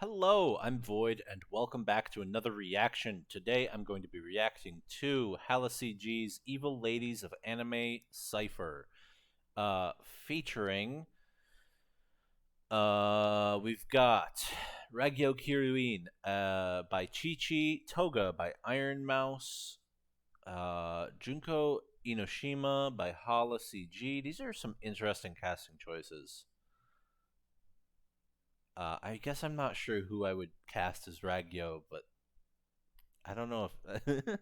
Hello, I'm Void, and welcome back to another reaction. Today I'm going to be reacting to HalaCG's Evil Ladies of Anime Cypher, featuring, we've got Ragyo Kiruin, by Chi-Chi, Toga by Ironmouse, Junko Inoshima by HalaCG. These are some interesting casting choices. I guess I'm not sure who I would cast as Ragyo, but I don't know if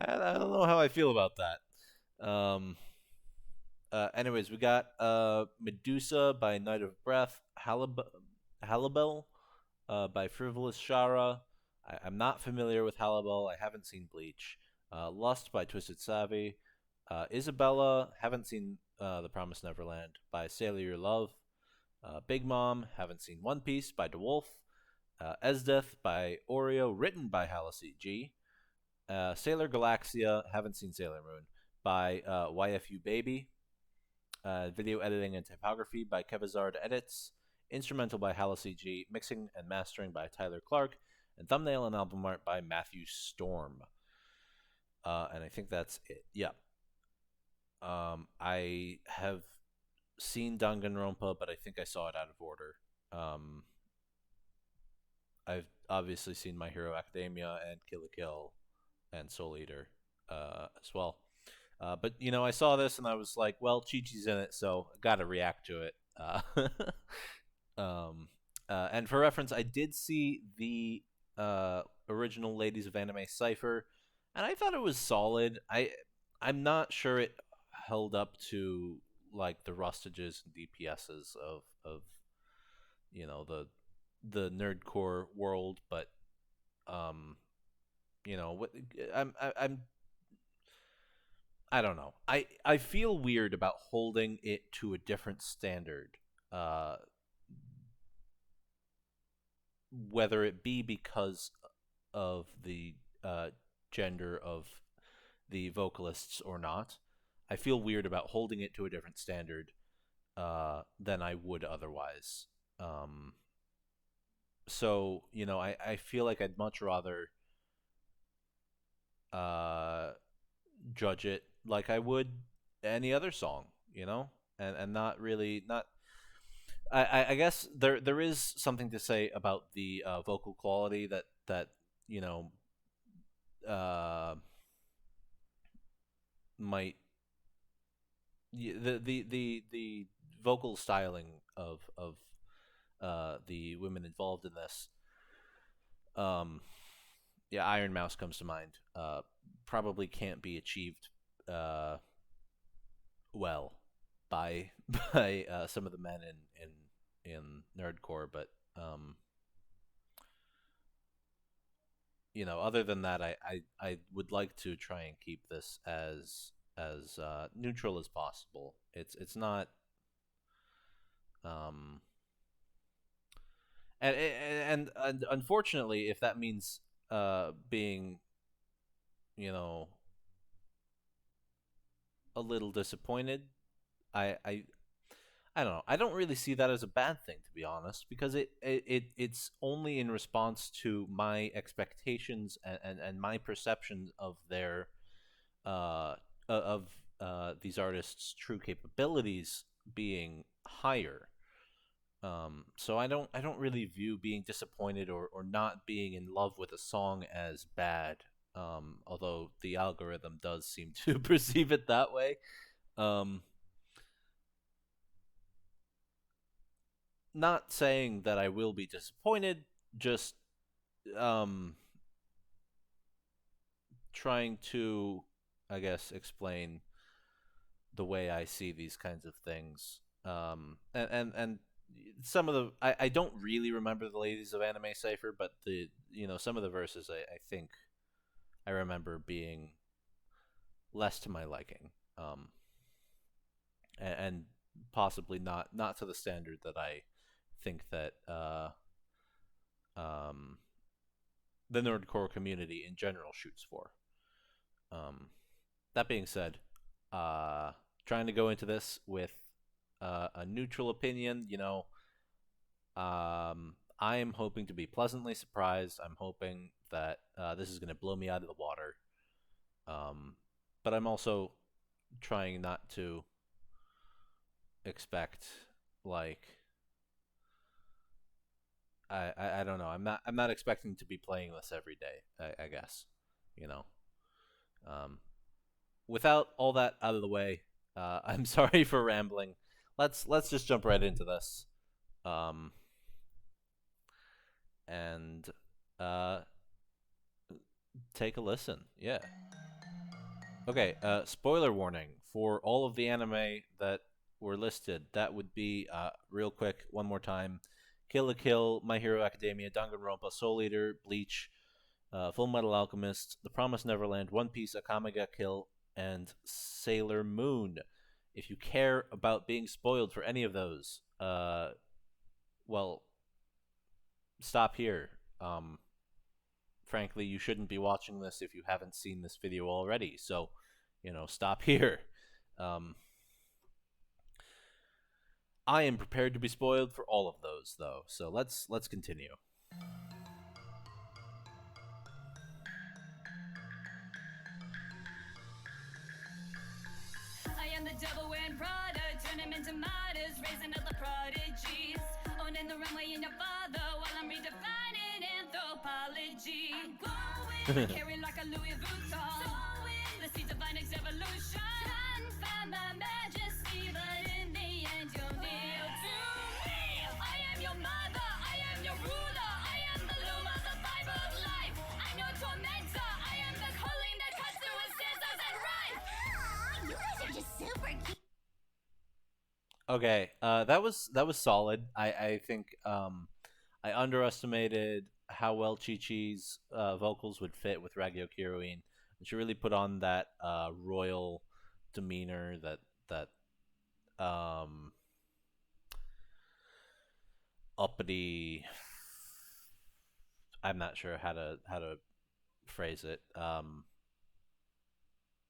I don't know how I feel about that. Anyways, we got Medusa by Night of Breath, Halabel by Frivolous Shara. I'm not familiar with Halabel. I haven't seen Bleach. Lust by Twisted Savvy. Isabella. Haven't seen The Promised Neverland by Sailor Your Love. Big Mom. Haven't seen One Piece by DeWolf. Esdeath by Oreo, written by HalaCG. Sailor Galaxia, haven't seen Sailor Moon, by YFU Baby. Video editing and typography by Kevizard Edits. Instrumental by HalaCG. Mixing and mastering by Tyler Clark. And thumbnail and album art by Matthew Storm. And I think that's it. Yeah. I have seen Danganronpa, but I think I saw it out of order. I've obviously seen My Hero Academia and Kill la Kill and Soul Eater as well. But I saw this and I was like, well, Chi-Chi's in it, so I gotta react to it. And for reference, I did see the original Ladies of Anime Cypher, and I thought it was solid. I'm not sure it held up to like the Rustages and DPSs of the nerdcore world, but what I'm I don't know. I feel weird about holding it to a different standard. Uh, Whether it be because of the gender of the vocalists or not, I feel weird about holding it to a different standard than I would otherwise. I feel like I'd much rather uh, judge it like I would any other song, and not really not. I guess there is something to say about the vocal quality that you know uh, might the vocal styling of the women involved in this. Um, yeah, Ironmouse comes to mind. Probably can't be achieved uh, well by by some of the men in nerdcore, but other than that, I would like to try and keep this as neutral as possible. It's not um and unfortunately, if that means being you know a little disappointed, I I I don't know. I don't really see that as a bad thing, to be honest, because it's only in response to my expectations and my perception of their of these artists' true capabilities being higher. So I don't really view being disappointed or not being in love with a song as bad. Although the algorithm does seem to perceive it that way. Um, Not saying that I will be disappointed, just um, trying to, I guess, explain the way I see these kinds of things. And some of I don't really remember the Ladies of Anime Cypher, but some of the verses I think I remember being less to my liking, and possibly not to the standard that I think that um, the nerdcore community in general shoots for. Um, that being said, trying to go into this with a neutral opinion, I am hoping to be pleasantly surprised. I'm hoping that this is going to blow me out of the water. Um, but I'm also trying not to expect like I don't know. I'm not expecting to be playing this every day. I guess, you know. Um, without all that out of the way, I'm sorry for rambling. Let's just jump right into this. Um, and uh, take a listen. Yeah. Okay. Spoiler warning for all of the anime that were listed. That would be real quick. One more time. Kill la Kill, My Hero Academia, Danganronpa, Soul Eater, Bleach, Full Metal Alchemist, The Promised Neverland, One Piece, Akame ga Kill, and Sailor Moon. If you care about being spoiled for any of those, well, stop here. Frankly, you shouldn't be watching this if you haven't seen this video already. So, stop here. Um, I am prepared to be spoiled for all of those, though. So let's continue. I am the devil wearing Prada, turn him into martyrs, raising up the prodigies. Owning the runway in your father while I'm redefining anthropology. Glowing, carry like a Louis Vuitton. Let's see divine next evolution. Find my majesty, but in the end you'll kneel to me. I am your mother, I am your ruler, I am the Luma, the Bible of life. I'm your tormentor, I am the calling that cuts through with scissors and rice. You guys are just super cute. Okay, that was solid. I think I underestimated how well Chi Chi's vocals would fit with Ragyo Kiruin. And she really put on that royal demeanor, that uppity. I'm not sure how to phrase it.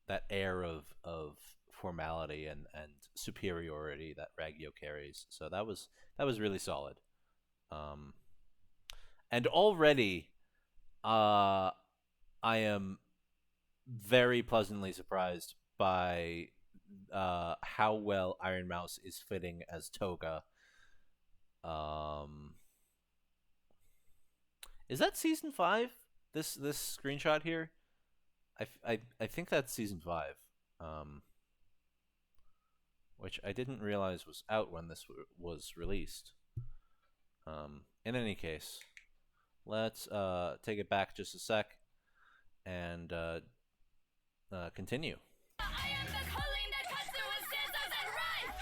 That air of formality and superiority that Ragyo carries. So that was really solid. Um, and already, I am very pleasantly surprised by how well Ironmouse is fitting as Toga. Um, is that season 5? This screenshot here? I think that's season 5. Um, which I didn't realize was out when this was released. In any case, let's take it back just a sec and continue. I am the calling that cuts through with scissors and rice.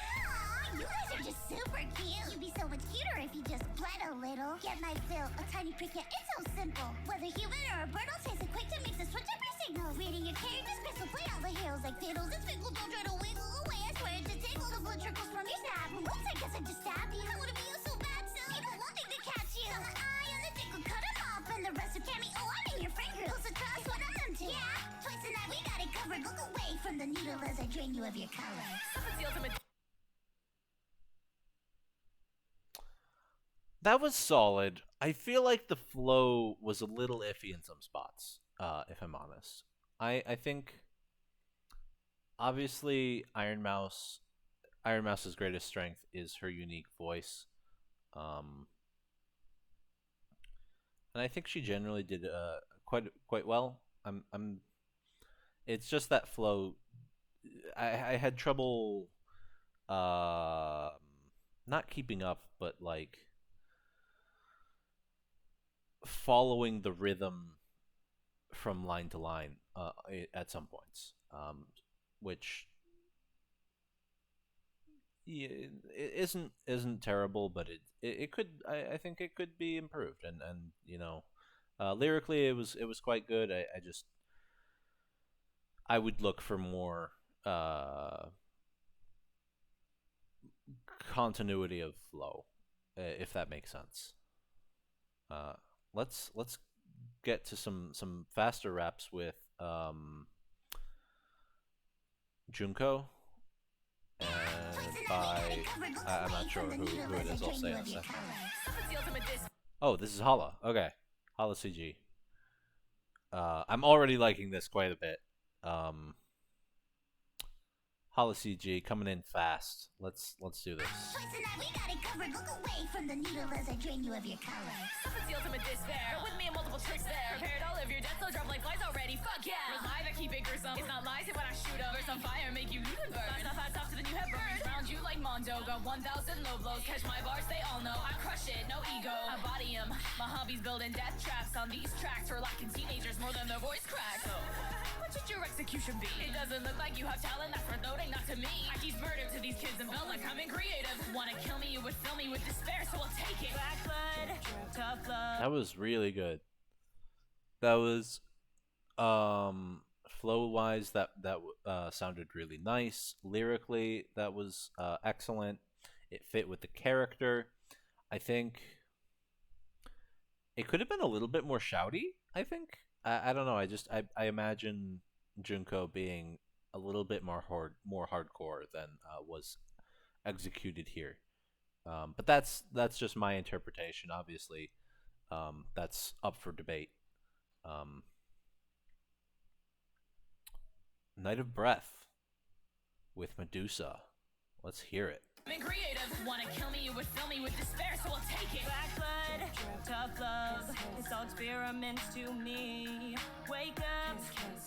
You guys are just super cute. You'd be so much cuter if you just bled a little. Get my fill, a tiny prick, yeah, it's so simple. Whether human or a bird, I'll taste it quick to mix and switch up your signals. Reading your character's crystal, play all the heroes like fiddles. It's fickle, don't try to wiggle away. I swear it's a tickle, the blood trickles from your snap. Once I guess I just stabbed you. I wanna be you so bad, so people won't think to catch you. On the eye and the tickle, cut him off, and the rest of Cammy. Oh, I'm in your friend group. So trust what I'm them to. Yeah, twice a night we got it covered. Look away from the needle as I drain you of your color. The ultimate. That was solid. I feel like the flow was a little iffy in some spots, if I'm honest. I think obviously Iron Mouse's greatest strength is her unique voice. Um, and I think she generally did quite well. I'm it's just that flow. I had trouble uh not keeping up, but like following the rhythm from line to line at some points, which yeah, it isn't terrible, but it could I think it could be improved, and lyrically it was quite good. I just I would look for more continuity of flow, if that makes sense. Uh, let's get to some faster raps with Junko, and by I'm not sure who it is. I'll say in a second. Oh, this is Hala. Okay, HalaCG. I'm already liking this quite a bit. Um, HalaCG coming in fast. Let's do this. Tonight we got it covered. Look away from the needle as I drain you of your color. Suffer's the ultimate despair. With me and multiple tricks there. Prepared all of your death, so drop like flies already. Fuck yeah. Revive, I keep it gruesome. It's not lies, it's when I shoot up. Burst on fire, make you lose and burn. Fast off, hats off to the new head burn. Round you like Mondo. Got 1,000 low blows. Catch my bars, they all know. I crush it, no ego. I body 'em. My hobby's building death traps on these tracks. For locking teenagers more than their voice cracks. So, what should your execution be? It doesn't look like you have talent, that's worth noting, not to me. I teach murder to these kids and felt like I'm creative. Wanna kill me, you would fill me with despair, so I'll take it. Black blood, tough love. That was really good. That was flow wise that sounded really nice. Lyrically, that was excellent. It fit with the character. I think it could have been a little bit more shouty. I think I don't know. I imagine Junko being a little bit more hardcore than was executed here. But that's just my interpretation. Obviously, that's up for debate. Um, Night of Breath with Medusa. Let's hear it. I'm creative. Wanna kill me, you would fill me with despair, so I'll take it. Black blood, tough love. It's all experiments to me. Wake up,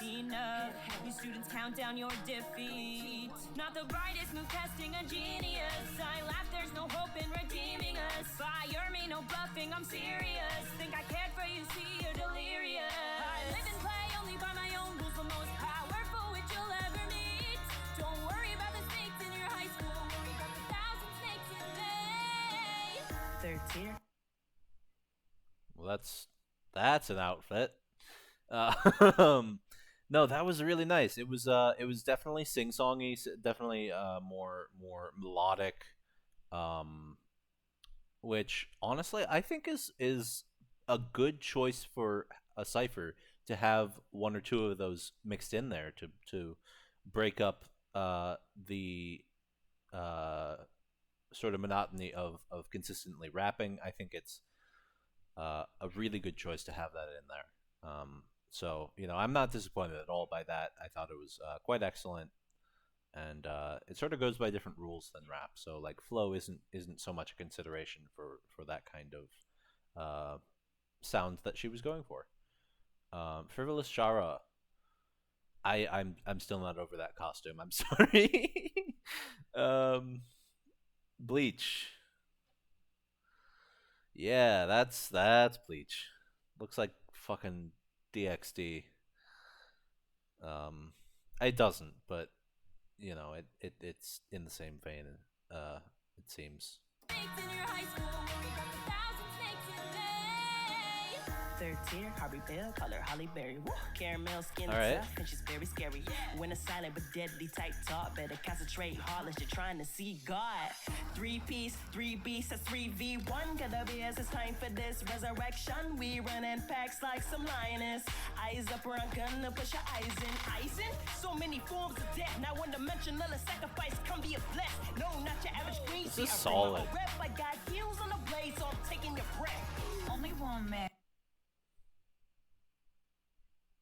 enough. You students count down your defeat. Not the brightest move, testing a genius. I laugh, there's no hope in redeeming us. Fire me, no bluffing, I'm serious. Think I cared for you, see you're delirious. I live and play only by my own rules, the most powerful which you'll ever meet. Don't worry about the snakes in your high school, worry about the thousand snakes in May. Third tier. Well, that's an outfit. No, that was really nice. It was definitely sing-songy, definitely more melodic, um, which honestly I think is a good choice for a cipher to have one or two of those mixed in there to break up the uh, sort of monotony of consistently rapping. I think it's a really good choice to have that in there. So I'm not disappointed at all by that. I thought it was quite excellent, and it sort of goes by different rules than rap. So like flow isn't so much a consideration for that kind of sound that she was going for. Frivolous Shara. I'm still not over that costume. I'm sorry. um, Bleach. Yeah, that's Bleach. Looks like fucking DXD. Um, it doesn't, but it's in the same vein. It seems. Third tier, Harvey Bell, color Holly Berry. Woo. Caramel skin All right. tough, and she's very scary. When a silent but deadly type talk, better concentrate hard as you're trying to see God. 3-piece, 3 beasts, that's 3v1. Gotta be as it's time for this resurrection. We run in packs like some lioness. Eyes up or I'm gonna push your eyes in. Eyes in? So many forms of death. Now one dimensional a sacrifice, come be a bless. No, not your average green. This is solid. I got heels on the blade, so I'm taking your breath. Only one man.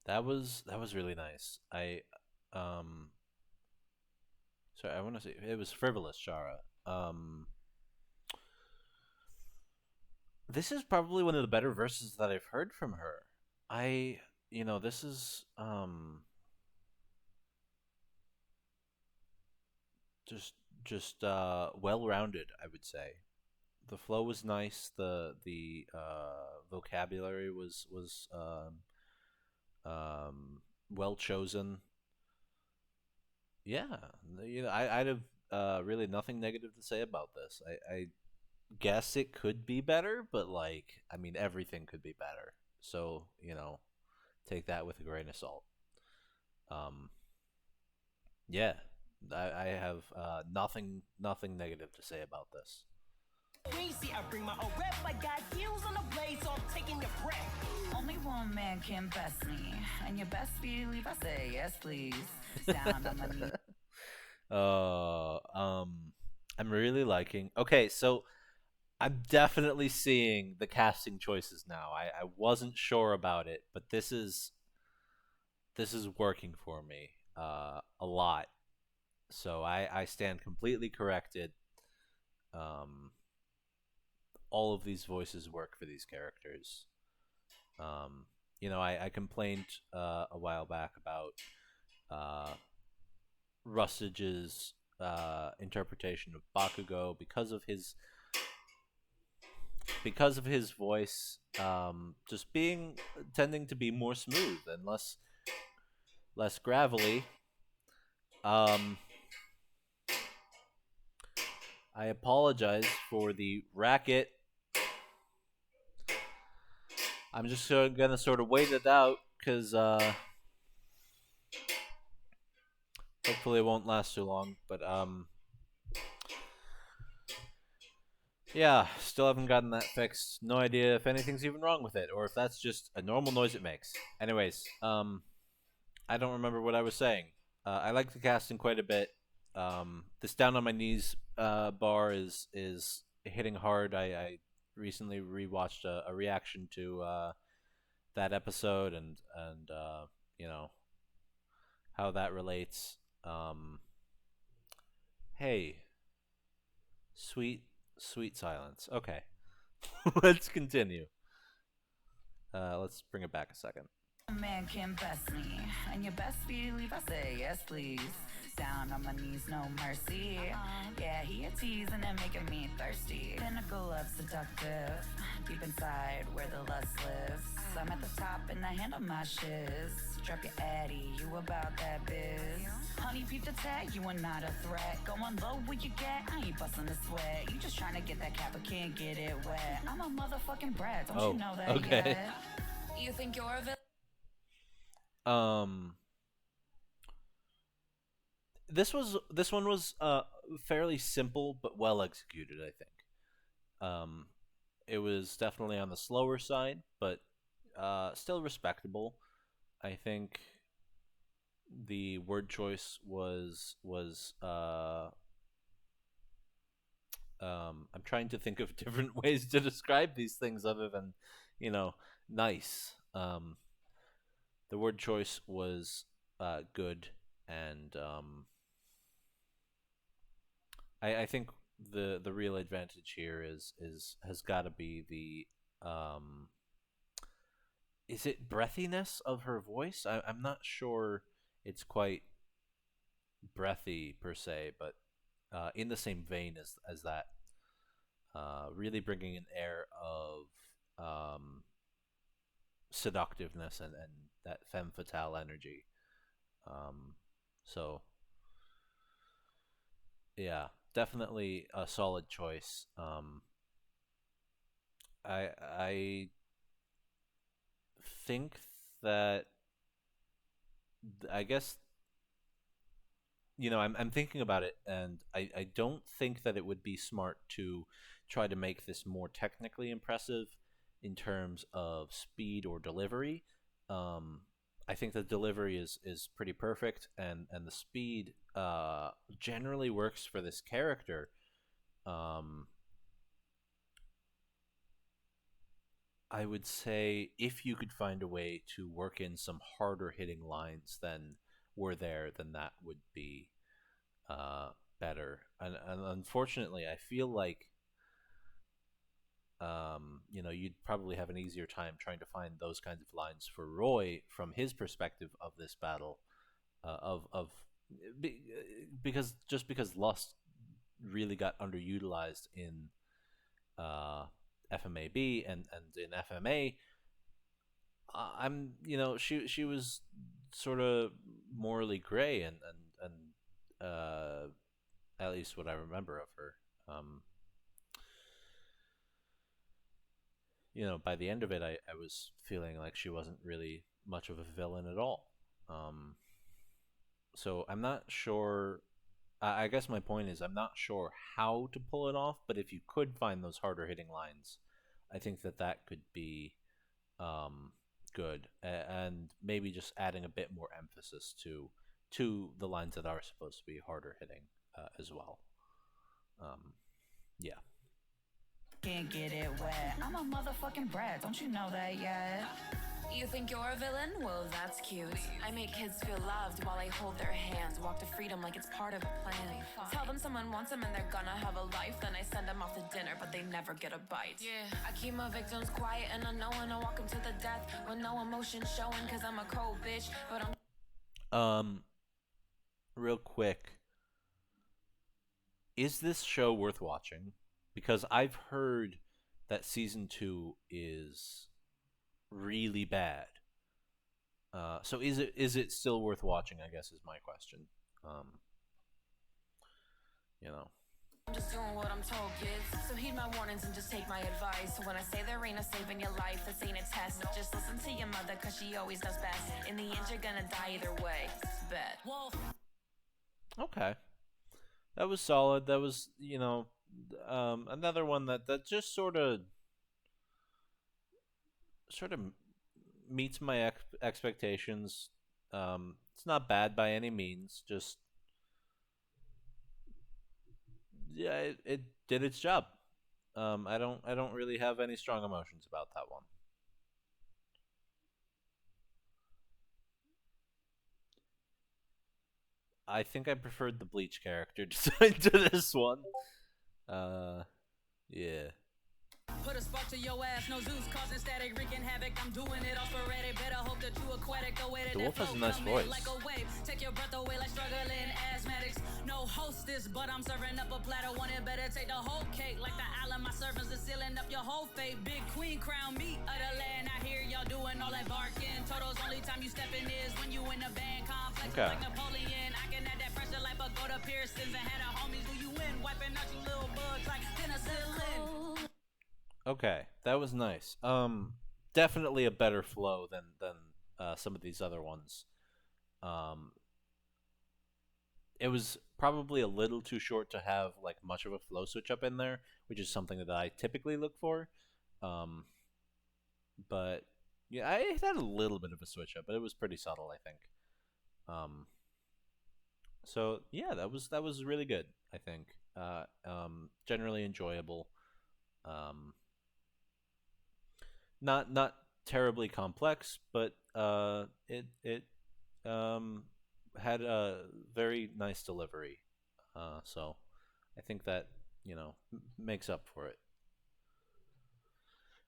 That was really nice. Sorry, I want to say it was Frivolous Shara. This is probably one of the better verses that I've heard from her. This is just well-rounded, I would say. The flow was nice. The vocabulary was well chosen. Yeah, I'd have really nothing negative to say about this. I guess it could be better, but I mean, everything could be better. So take that with a grain of salt. Yeah, I have nothing negative to say about this. Crazy, I bring my own rep. I got heels on the blade, so I'm taking your breath. Only one man can best me, and you best believe I say yes, please. Down on my knees. I'm really liking. Okay, so I'm definitely seeing the casting choices now. I wasn't sure about it, but this is working for me a lot. So I stand completely corrected. Um, all of these voices work for these characters. Um, I complained a while back about uh, Rustage's interpretation of Bakugo because of his voice, just being tending to be more smooth and less gravelly. Um, I apologize for the racket. I'm just gonna sort of wait it out because hopefully it won't last too long. But yeah, still haven't gotten that fixed. No idea if anything's even wrong with it or if that's just a normal noise it makes. Anyways, I don't remember what I was saying. I like the casting quite a bit. This down on my knees bar is hitting hard. I recently rewatched a reaction to that episode and you know how that relates. Um, hey, sweet sweet silence. Okay, let's continue. Let's bring it back a second. A man can best me, and you best believe I say yes, please. Down on my knees, no mercy. Yeah, he a tease and then making me thirsty. Pinnacle of seductive, deep inside where the lust lives. I'm at the top and I handle my shiz. Drop your addy, you about that biz. Honey, peep the tag, you are not a threat. Going low where you get, I ain't busting a sweat. You just trying to get that cap, but can't get it wet. I'm a motherfucking brat, don't you know that okay. yet? You think you're a villain? Um, this one was fairly simple but well executed. I think. It was definitely on the slower side, but still respectable. I think the word choice was. I'm trying to think of different ways to describe these things other than, nice. The word choice was good, and I think the real advantage here is has got to be the is it breathiness of her voice? I'm not sure it's quite breathy per se, but in the same vein as that, really bringing an air of seductiveness and that femme fatale energy. Um, so yeah, definitely a solid choice. I think that I guess I'm thinking about it, and I don't think that it would be smart to try to make this more technically impressive in terms of speed or delivery. Um, I think the delivery is pretty perfect, and the speed generally works for this character. Um, I would say if you could find a way to work in some harder hitting lines than were there, then that would be uh, better. And unfortunately, I feel like you'd probably have an easier time trying to find those kinds of lines for Roy from his perspective of this battle, of be, because Lust really got underutilized in uh, FMAB and in FMA. I'm she was sort of morally gray and at least what I remember of her. Um, by the end of it, I was feeling like she wasn't really much of a villain at all. Um, so I'm not sure. I guess my point is I'm not sure how to pull it off, but if you could find those harder hitting lines, I think that could be um, good, and maybe just adding a bit more emphasis to the lines that are supposed to be harder hitting as well. Um, yeah. can't get it wet. I'm a motherfucking brat, don't you know that yet? You think you're a villain? Well, that's cute. I make kids feel loved while I hold their hands. Walk to freedom like it's part of a plan. Tell them someone wants them and they're gonna have a life. Then I send them off to dinner, but they never get a bite. Yeah, I keep my victims quiet and unknowing. I walk them to the death with no emotion showing. Cause I'm a cold bitch, but I'm... Real quick. Is this show worth watching? Because I've heard that season 2 is really bad. So is it still worth watching? I guess is my question. You know. I'm just doing what I'm told, kids. So heed my warnings and just take my advice. So when I say there ain't no saving your life, this ain't a test. Just listen to your mother, cause she always does best. In the end, you're gonna die either way. Bet. Wolf. Okay. That was solid. That was, another one that just sort of meets my expectations. It's not bad by any means. Just yeah, it did its job. I don't really have any strong emotions about that one. I think I preferred the Bleach character design to this one. Yeah. Put a spark to your ass, no Zeus causing static, wreaking havoc. I'm doing it all sporadic. Better hope that you aquatic. The way that The wolf has a nice voice. like a wave. Take your breath away like struggling asthmatics. No hostess, but I'm serving up a platter. Want it better, take the whole cake. Like the island, my servants are sealing up your whole fate. Big queen crown me of the land. I hear y'all doing all that barking. Toto's only time you stepping is when you in the band complex. Okay. Like Napoleon, I can add that pressure like Pagoda Pearsons. And had a homies who you win, wiping out you little bugs like penicillin. Okay, that was nice. Definitely a better flow than some of these other ones. It was probably a little too short to have like much of a flow switch up in there, which is something that I typically look for. But yeah, I had a little bit of a switch up, but it was pretty subtle, I think. So yeah, that was really good. I think generally enjoyable. Not terribly complex, but it had a very nice delivery. So I think that makes up for it.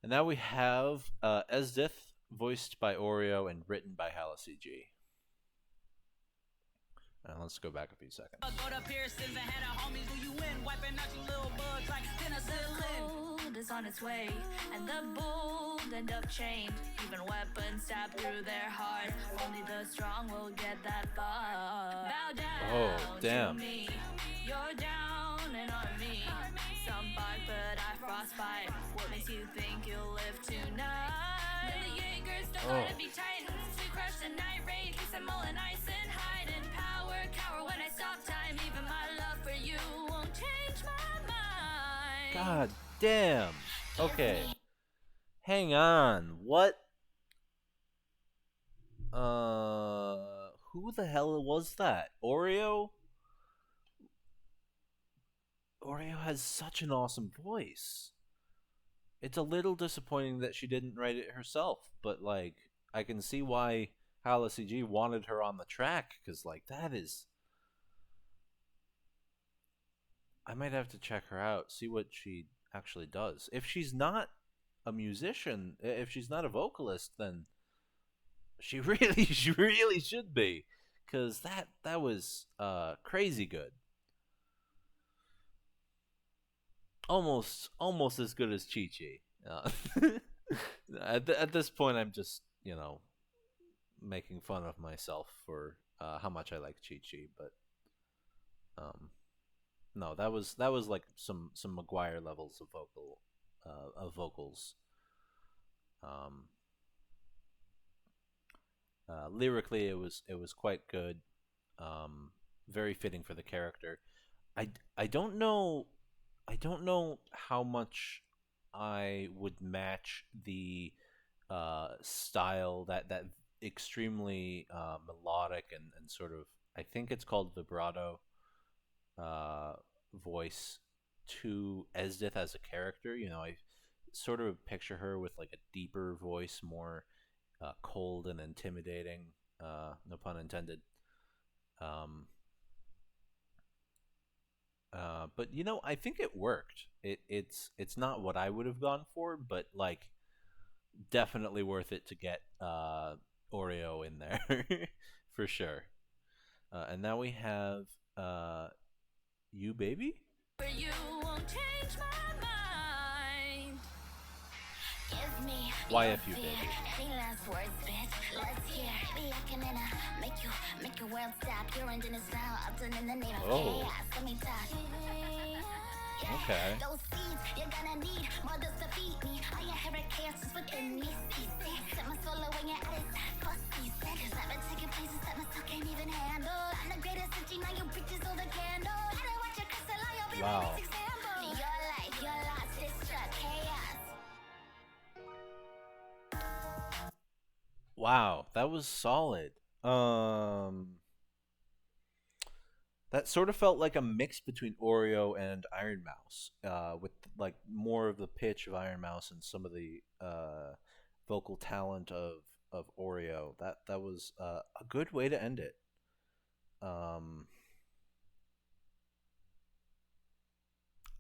And now we have Esdith, voiced by Oreo and written by HalaCG. Let's go back a few seconds. Cold is on its way, and the bold end up chained. Even weapons stab through their heart. Only the strong will get that far. Bow down Oh, damn. to me. You're down and on me. Some bark, but I frostbite. What makes you think you'll live tonight? The Jaegers don't wanna be titans. We crush the night raid, kiss them all in ice and hide in power. Cower when I stop time. Even my love for you won't change my mind. God damn. Okay. Hang on. What? Who the hell was that? Oreo? Oreo has such an awesome voice. It's a little disappointing that she didn't write it herself, but like I can see why HalaCG wanted her on the track, because like that is, I might have to check her out, see what she actually does. If she's not a musician, if she's not a vocalist, then she really should be, because that was crazy good. Almost as good as Chi Chi. At this point, I'm just making fun of myself for how much I like Chi Chi, but no, that was like some McGuire levels of vocals. Lyrically, it was quite good. Very fitting for the character. I don't know how much I would match the style, that extremely melodic and sort of, I think it's called vibrato voice to Esdith as a character. I sort of picture her with like a deeper voice, more cold and intimidating. No pun intended. Um, but I think it worked. It's not what I would have gone for, but like definitely worth it to get Oreo in there for sure. And now we have you baby. For you won't change my mind. Give me your YFU fear. baby. Any last words, bitch? Let's hear. Be I can make your world stop. Your engine is now often in the name of Oh. chaos. Let me talk. Okay. Those seeds you're gonna need more just to feed me. I inherit chaos just within me. Set my soul away and I decide for season. Cause I've been taking places that my soul can't even handle. I'm the greatest of G, now you bitches all the candle. I don't want your crystal, I'll be Wow. my next example. Your life, your loss, destruct, chaos. Wow, that was solid. That sort of felt like a mix between Oreo and Ironmouse, with like more of the pitch of Ironmouse and some of the vocal talent of Oreo. That was a good way to end it. Um,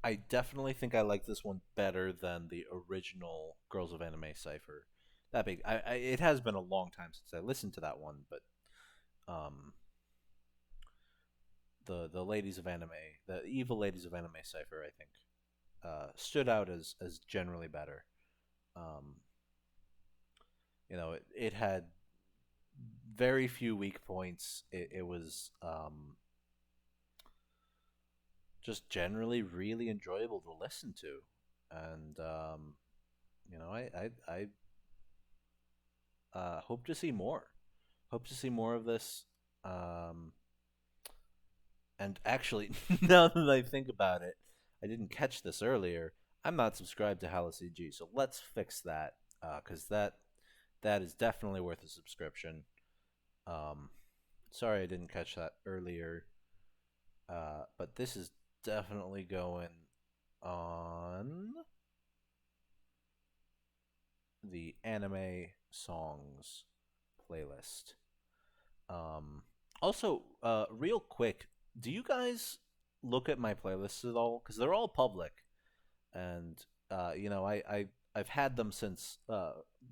I definitely think I like this one better than the original Girls of Anime Cypher. That big, it has been a long time since I listened to that one, but um, the Ladies of Anime, the evil Ladies of Anime Cypher, I think, stood out as generally better. Um, it had very few weak points. It was just generally really enjoyable to listen to, and I hope to see more. Hope to see more of this. Um, and actually, now that I think about it, I didn't catch this earlier. I'm not subscribed to HalaCG, so let's fix that. Because that is definitely worth a subscription. Um, sorry I didn't catch that earlier. But this is definitely going on the anime songs playlist. Um, Also, real quick, do you guys look at my playlists at all? Because they're all public, and I've had them since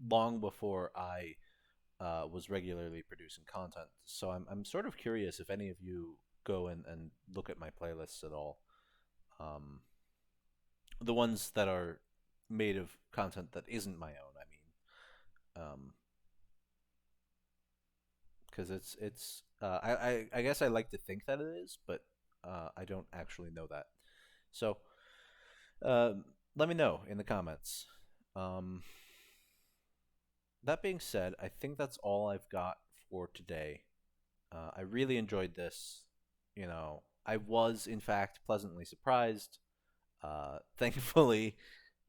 long before I was regularly producing content. So I'm sort of curious if any of you go and look at my playlists at all. Um, the ones that are made of content that isn't my own, I mean. Because it's I guess I like to think that it is, but I don't actually know that. So let me know in the comments. Um, that being said, I think that's all I've got for today. I really enjoyed this. I was in fact pleasantly surprised. Thankfully,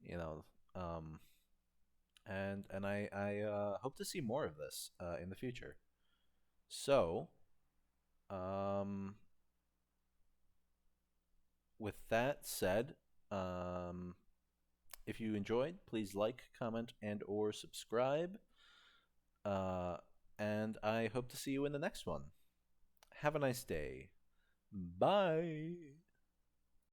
you know, um, and I hope to see more of this in the future. So, um, with that said, um, if you enjoyed, please like, comment, and/or subscribe. Uh, and I hope to see you in the next one. Have a nice day. Bye.